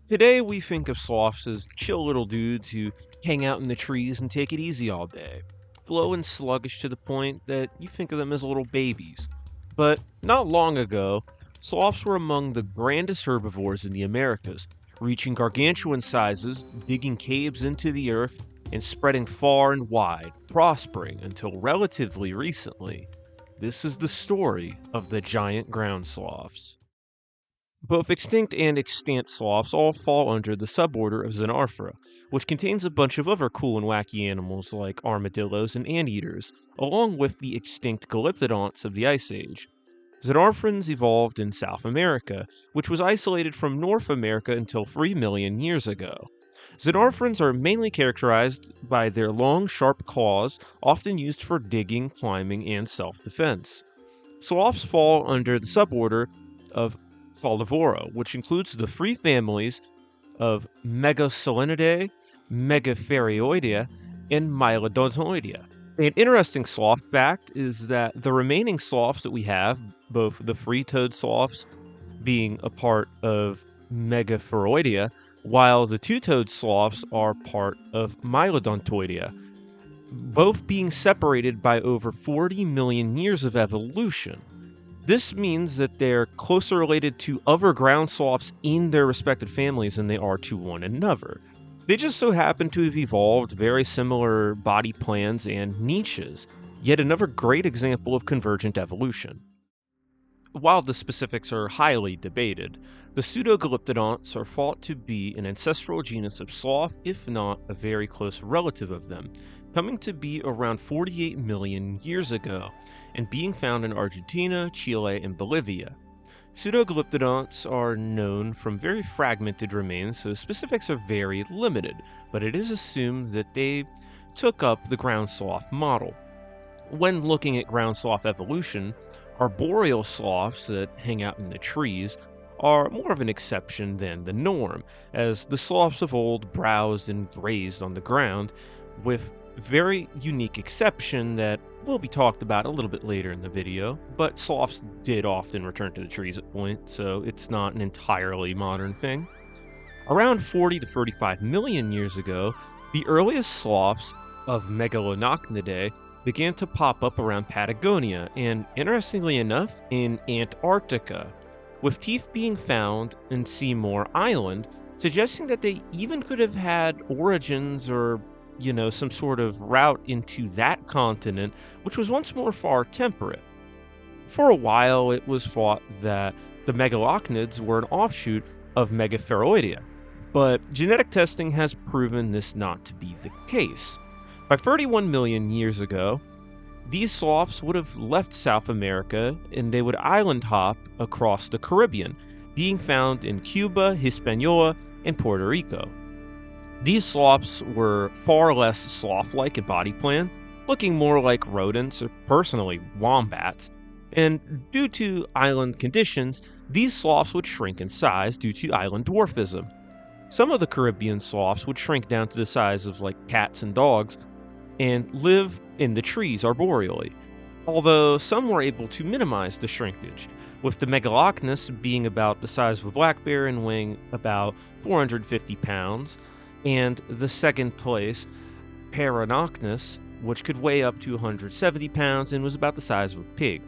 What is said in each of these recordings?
Today, we think of sloths as chill little dudes who hang out in the trees and take it easy all day, slow and sluggish to the point that you think of them as little babies. But not long ago, sloths were among the grandest herbivores in the Americas, reaching gargantuan sizes, digging caves into the earth, and spreading far and wide, prospering until relatively recently. This is the story of the giant ground sloths. Both extinct and extant sloths all fall under the suborder of Xenarthra, which contains a bunch of other cool and wacky animals like armadillos and anteaters, along with the extinct Glyptodonts of the Ice Age. Xenarthrans evolved in South America, which was isolated from North America until 3 million years ago. Xenarthrans are mainly characterized by their long, sharp claws, often used for digging, climbing, and self-defense. Sloths fall under the suborder of Herbavora, which includes the three families of Megasolenidae, Megatherioidea, and Mylodontoidea. An interesting sloth fact is that the remaining sloths that we have, both the three-toed sloths being a part of Megatheriodea, while the two-toed sloths are part of Mylodontoidea, both being separated by over 40 million years of evolution. This means that they're closer related to other ground sloths in their respective families than they are to one another. They just so happen to have evolved very similar body plans and niches, yet another great example of convergent evolution. While the specifics are highly debated, the pseudoglyptodonts are thought to be an ancestral genus of sloth, if not a very close relative of them, coming to be around 48 million years ago, and being found in Argentina, Chile, and Bolivia. Pseudoglyptodonts are known from very fragmented remains, so specifics are very limited, but it is assumed that they took up the ground sloth model. When looking at ground sloth evolution, arboreal sloths that hang out in the trees are more of an exception than the norm, as the sloths of old browsed and grazed on the ground, with very unique exception that will be talked about a little bit later in the video, but sloths did often return to the trees at points, so it's not an entirely modern thing. Around 40 to 35 million years ago, the earliest sloths of Megalonocnidae began to pop up around Patagonia and, interestingly enough, in Antarctica, with teeth being found in Seymour Island, suggesting that they even could have had origins or some sort of route into that continent, which was once more far temperate. For a while, it was thought that the megalocnids were an offshoot of Megatheriodea, but genetic testing has proven this not to be the case. By 31 million years ago, these sloths would have left South America and they would island hop across the Caribbean, being found in Cuba, Hispaniola, and Puerto Rico. These sloths were far less sloth-like in body plan, looking more like rodents, or personally wombats, and due to island conditions, these sloths would shrink in size due to island dwarfism. Some of the Caribbean sloths would shrink down to the size of like cats and dogs and live in the trees arboreally, although some were able to minimize the shrinkage, with the Megalochnus being about the size of a black bear and weighing about 450 pounds, and the second place, Paranochnus, which could weigh up to 170 pounds and was about the size of a pig.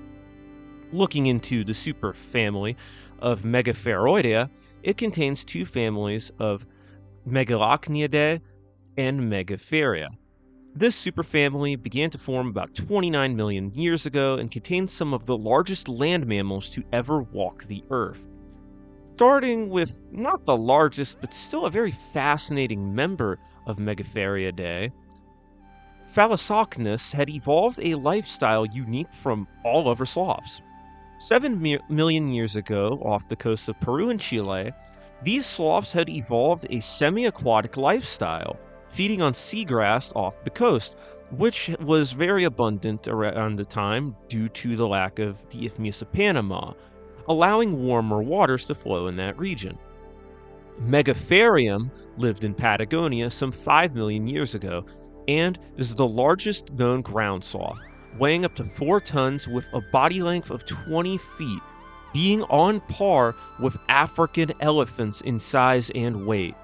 Looking into the superfamily of Megatheriodea, it contains two families of Megalocnidae and Megatheria. This superfamily began to form about 29 million years ago and contains some of the largest land mammals to ever walk the earth. Starting with not the largest, but still a very fascinating member of Megatheriidae, Thalassochnus had evolved a lifestyle unique from all other sloths. 7 million years ago, off the coast of Peru and Chile, these sloths had evolved a semi-aquatic lifestyle, feeding on seagrass off the coast, which was very abundant around the time due to the lack of the Isthmus of Panama, allowing warmer waters to flow in that region. Megatherium lived in Patagonia some 5 million years ago and is the largest known ground sloth, weighing up to 4 tons with a body length of 20 feet, being on par with African elephants in size and weight.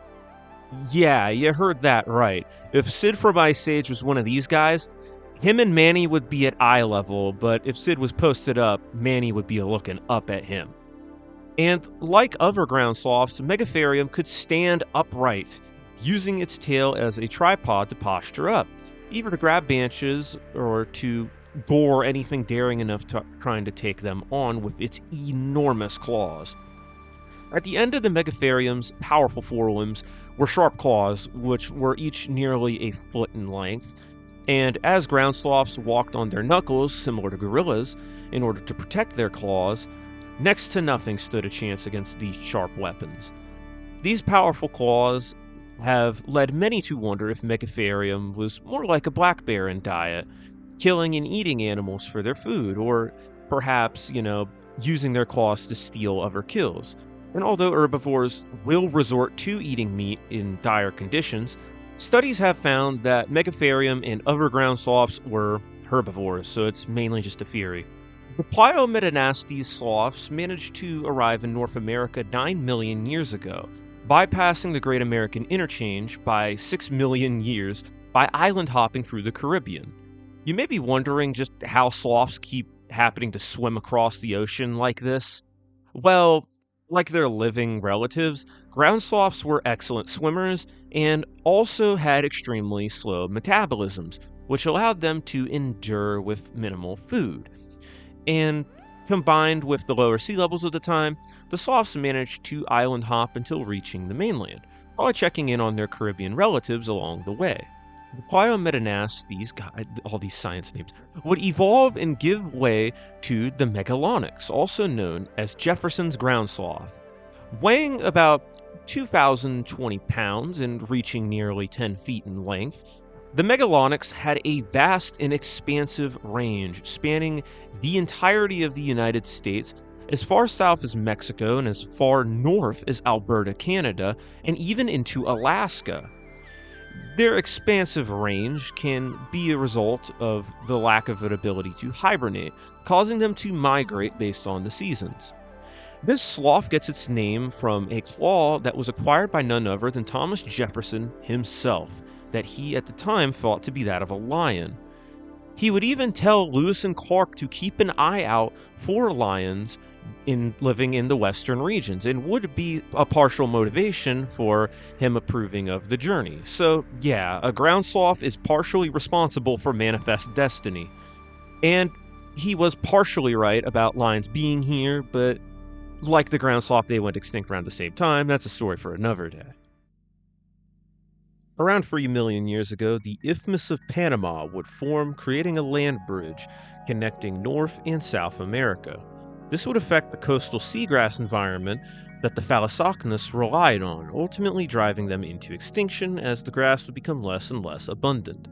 Yeah, you heard that right. If Sid from Ice Age was one of these guys, him and Manny would be at eye level, but if Sid was posted up, Manny would be looking up at him. And like other ground sloths, Megatherium could stand upright, using its tail as a tripod to posture up, either to grab branches or to gore anything daring enough to trying to take them on with its enormous claws. At the end of the Megatherium's powerful forelimbs were sharp claws, which were each nearly a foot in length, and as ground sloths walked on their knuckles, similar to gorillas, in order to protect their claws, next to nothing stood a chance against these sharp weapons. These powerful claws have led many to wonder if Megatherium was more like a black bear in diet, killing and eating animals for their food, or perhaps, using their claws to steal other kills. And although herbivores will resort to eating meat in dire conditions, studies have found that Megatherium and other ground sloths were herbivores, so it's mainly just a theory. The Pliometanastes sloths managed to arrive in North America 9 million years ago, bypassing the Great American Interchange by 6 million years by island hopping through the Caribbean. You may be wondering just how sloths keep happening to swim across the ocean like this. Well, like their living relatives, ground sloths were excellent swimmers and also had extremely slow metabolisms, which allowed them to endure with minimal food. And combined with the lower sea levels of the time, the sloths managed to island hop until reaching the mainland, while checking in on their Caribbean relatives along the way. The Pliometanastes, God, all these science names, would evolve and give way to the Megalonyx, also known as Jeferson's ground sloth. Weighing about 2,020 pounds and reaching nearly 10 feet in length, the Megalonyx had a vast and expansive range spanning the entirety of the United States, as far south as Mexico and as far north as Alberta, Canada, and even into Alaska. Their expansive range can be a result of the lack of an ability to hibernate, causing them to migrate based on the seasons. This sloth gets its name from a claw that was acquired by none other than Thomas Jeferson himself, that he at the time thought to be that of a lion. He would even tell Lewis and Clark to keep an eye out for lions living in the western regions, and would be a partial motivation for him approving of the journey. So yeah, a ground sloth is partially responsible for manifest destiny. And he was partially right about lions being here, but like the ground sloth, they went extinct around the same time. That's a story for another day. Around 3 million years ago, the Isthmus of Panama would form, creating a land bridge connecting North and South America. This would affect the coastal seagrass environment that the Thalassocnus relied on, ultimately driving them into extinction as the grass would become less and less abundant.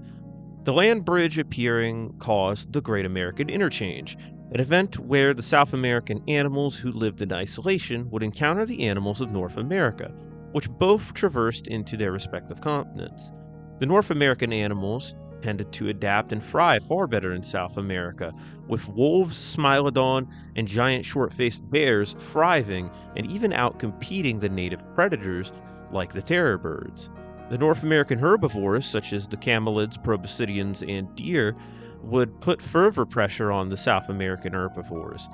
The land bridge appearing caused the Great American Interchange, an event where the South American animals who lived in isolation would encounter the animals of North America, which both traversed into their respective continents. The North American animals tended to adapt and thrive far better in South America, with wolves, smilodon, and giant short-faced bears thriving and even outcompeting the native predators like the terror birds. The North American herbivores, such as the camelids, proboscideans, and deer, would put further pressure on the South American herbivores.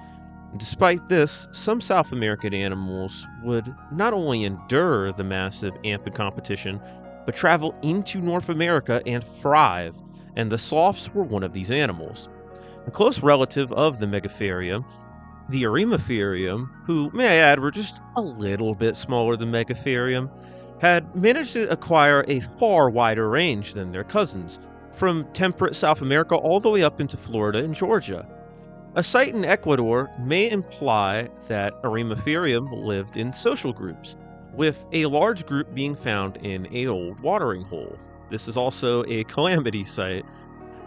Despite this, some South American animals would not only endure the massive amped competition, but travel into North America and thrive, and the sloths were one of these animals. A close relative of the Megatherium, the Erematherium, who, may I add, were just a little bit smaller than Megatherium, had managed to acquire a far wider range than their cousins, from temperate South America all the way up into Florida and Georgia. A site in Ecuador may imply that Erematherium lived in social groups, with a large group being found in an old watering hole. This is also a calamity site,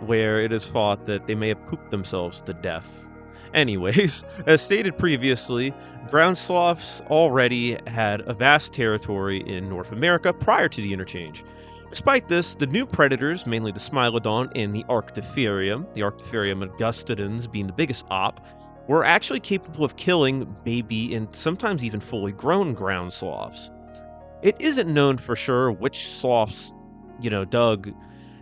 where it is thought that they may have pooped themselves to death. Anyways, as stated previously, ground sloths already had a vast territory in North America prior to the interchange. Despite this, the new predators, mainly the Smilodon and the Arctotherium augustidens being the biggest op, were actually capable of killing baby and sometimes even fully grown ground sloths. It isn't known for sure which sloths, dug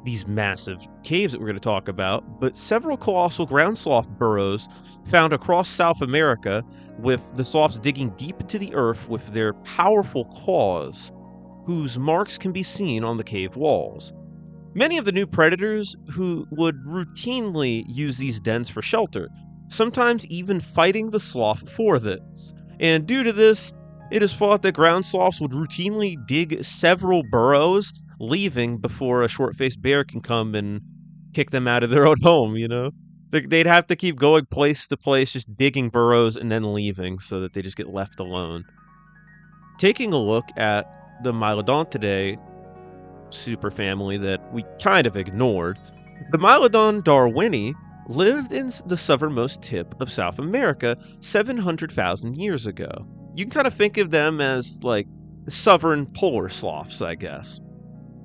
these massive caves that we're going to talk about, but several colossal ground sloth burrows found across South America, with the sloths digging deep into the earth with their powerful claws, whose marks can be seen on the cave walls. Many of the new predators who would routinely use these dens for shelter, sometimes even fighting the sloth for this. And due to this, it is thought that ground sloths would routinely dig several burrows, leaving before a short-faced bear can come and kick them out of their own home. They'd have to keep going place to place, just digging burrows and then leaving so that they just get left alone. Taking a look at the Mylodontidae superfamily that we kind of ignored, the Mylodon darwini lived in the southernmost tip of South America 700,000 years ago. You can kind of think of them as like southern polar sloths, I guess.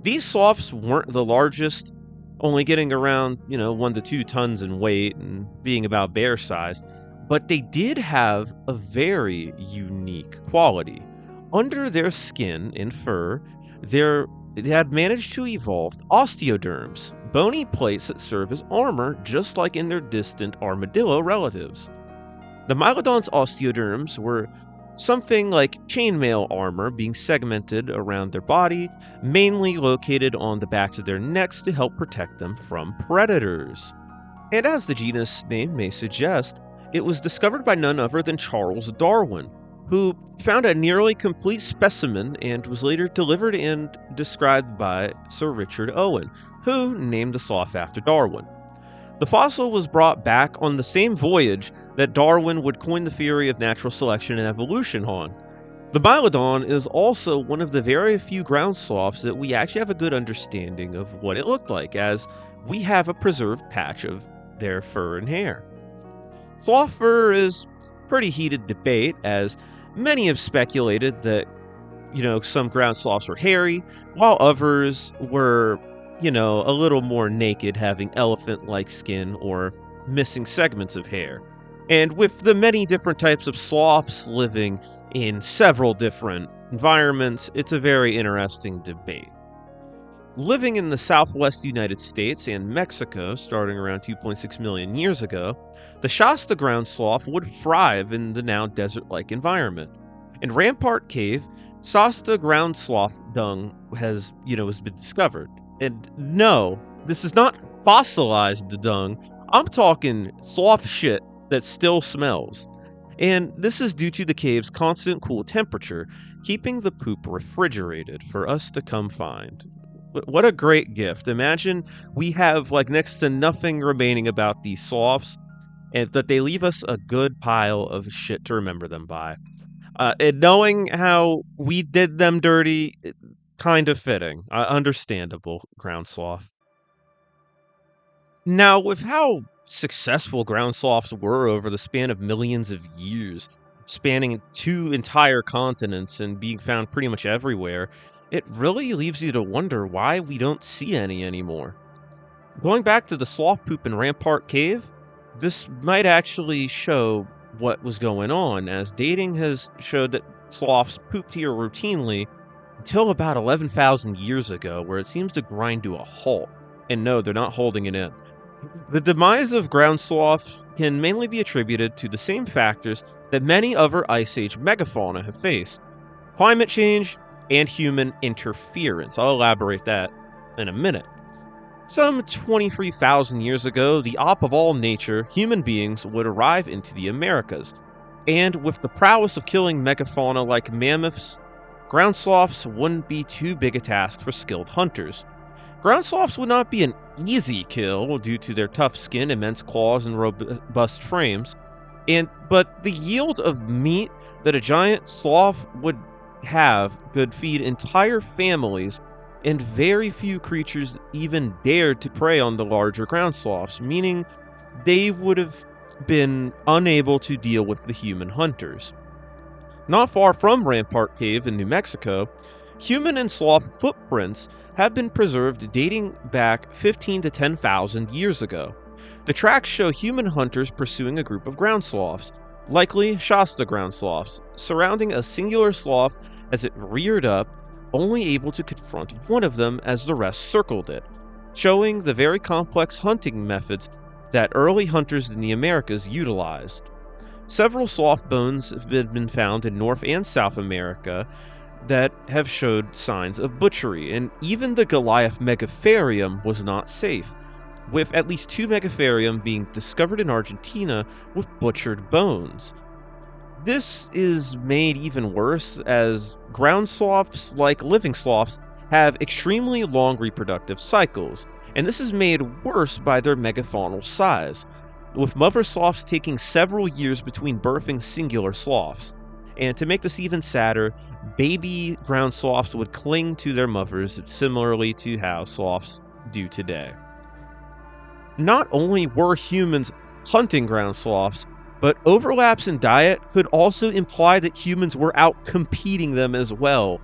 These sloths weren't the largest, only getting around, 1 to 2 tons in weight and being about bear size, but they did have a very unique quality. Under their skin and fur, they had managed to evolve osteoderms, bony plates that serve as armor, just like in their distant armadillo relatives. The Mylodon's osteoderms were something like chainmail armor being segmented around their body, mainly located on the backs of their necks to help protect them from predators. And as the genus name may suggest, it was discovered by none other than Charles Darwin, who found a nearly complete specimen and was later delivered and described by Sir Richard Owen, who named the sloth after Darwin. The fossil was brought back on the same voyage that Darwin would coin the theory of natural selection and evolution on. The Mylodon is also one of the very few ground sloths that we actually have a good understanding of what it looked like, as we have a preserved patch of their fur and hair. Sloth fur is pretty heated debate, as many have speculated that, some ground sloths were hairy, while others were, a little more naked, having elephant-like skin or missing segments of hair. And with the many different types of sloths living in several different environments, it's a very interesting debate. Living in the southwest United States and Mexico starting around 2.6 million years ago, the Shasta ground sloth would thrive in the now desert-like environment. In Rampart Cave, Shasta ground sloth dung has been discovered. And no, this is not fossilized dung. I'm talking sloth shit that still smells. And this is due to the cave's constant cool temperature, keeping the poop refrigerated for us to come find. What a great gift. Imagine we have next to nothing remaining about these sloths, and that they leave us a good pile of shit to remember them by. And knowing how we did them dirty, kind of fitting. Understandable, ground sloth. Now, with how successful ground sloths were over the span of millions of years, spanning 2 entire continents and being found pretty much everywhere, it really leaves you to wonder why we don't see any anymore. Going back to the sloth poop in Rampart Cave, this might actually show what was going on, as dating has showed that sloths pooped here routinely until about 11,000 years ago, where it seems to grind to a halt. And no, they're not holding it in. The demise of ground sloths can mainly be attributed to the same factors that many other Ice Age megafauna have faced: climate change and human interference. I'll elaborate that in a minute. Some 23,000 years ago, the op of all nature, human beings, would arrive into the Americas, and with the prowess of killing megafauna like mammoths, ground sloths wouldn't be too big a task for skilled hunters. Ground sloths would not be an easy kill due to their tough skin, immense claws, and robust frames, but the yield of meat that a giant sloth would have could feed entire families, and very few creatures even dared to prey on the larger ground sloths, meaning they would have been unable to deal with the human hunters. Not far from Rampart Cave in New Mexico, human and sloth footprints have been preserved dating back 15 to 10,000 years ago. The tracks show human hunters pursuing a group of ground sloths, likely Shasta ground sloths, surrounding a singular sloth as it reared up, only able to confront one of them as the rest circled it, showing the very complex hunting methods that early hunters in the Americas utilized. Several sloth bones have been found in North and South America that have showed signs of butchery, and even the Goliath Megatherium was not safe, with at least 2 Megatherium being discovered in Argentina with butchered bones. This is made even worse as ground sloths, like living sloths, have extremely long reproductive cycles, and this is made worse by their megafaunal size, with mother sloths taking several years between birthing singular sloths. And to make this even sadder, baby ground sloths would cling to their mothers similarly to how sloths do today. Not only were humans hunting ground sloths, but overlaps in diet could also imply that humans were out competing them as well.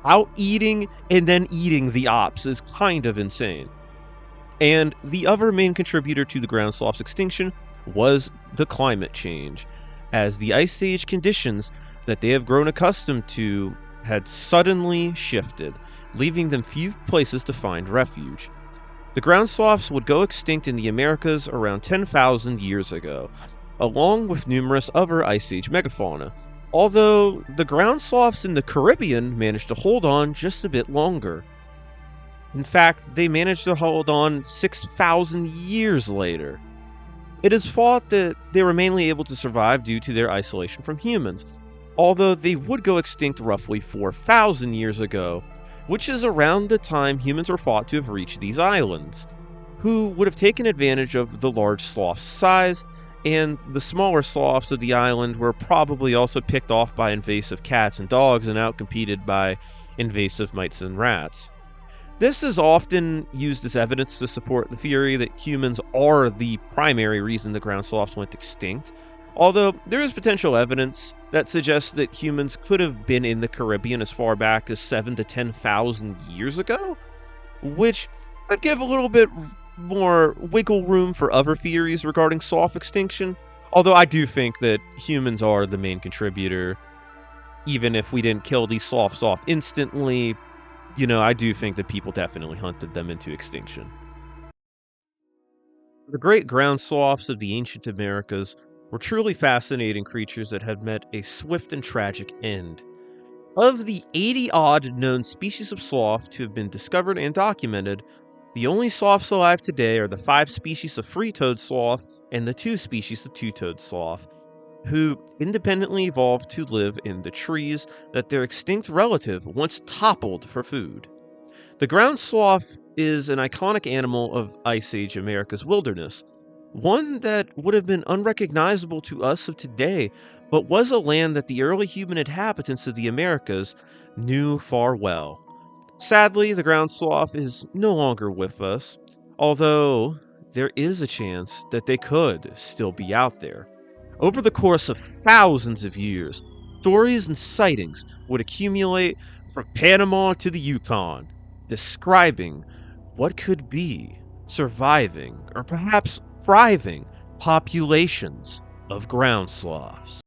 Out eating and then eating the ops is kind of insane. And the other main contributor to the ground sloth's extinction was the climate change, as the ice age conditions that they have grown accustomed to had suddenly shifted, leaving them few places to find refuge. The ground sloths would go extinct in the Americas around 10,000 years ago, along with numerous other Ice Age megafauna, although the ground sloths in the Caribbean managed to hold on just a bit longer. In fact, they managed to hold on 6,000 years later. It is thought that they were mainly able to survive due to their isolation from humans, although they would go extinct roughly 4,000 years ago, which is around the time humans were thought to have reached these islands, who would have taken advantage of the large sloth's size, and the smaller sloths of the island were probably also picked off by invasive cats and dogs and outcompeted by invasive mice and rats. This is often used as evidence to support the theory that humans are the primary reason the ground sloths went extinct, although there is potential evidence that suggests that humans could have been in the Caribbean as far back as 7,000 to 10,000 years ago, which could give a little bit more wiggle room for other theories regarding sloth extinction, although I do think that humans are the main contributor. Even if we didn't kill these sloths off instantly, I do think that people definitely hunted them into extinction. The great ground sloths of the ancient Americas were truly fascinating creatures that had met a swift and tragic end. Of the 80-odd known species of sloth to have been discovered and documented, the only sloths alive today are the 5 species of three-toed sloth and the 2 species of two-toed sloth, who independently evolved to live in the trees that their extinct relative once toppled for food. The ground sloth is an iconic animal of Ice Age America's wilderness, one that would have been unrecognizable to us of today, but was a land that the early human inhabitants of the Americas knew far well. Sadly, the ground sloth is no longer with us, although there is a chance that they could still be out there. Over the course of thousands of years, stories and sightings would accumulate from Panama to the Yukon, describing what could be surviving, or perhaps thriving, populations of ground sloths.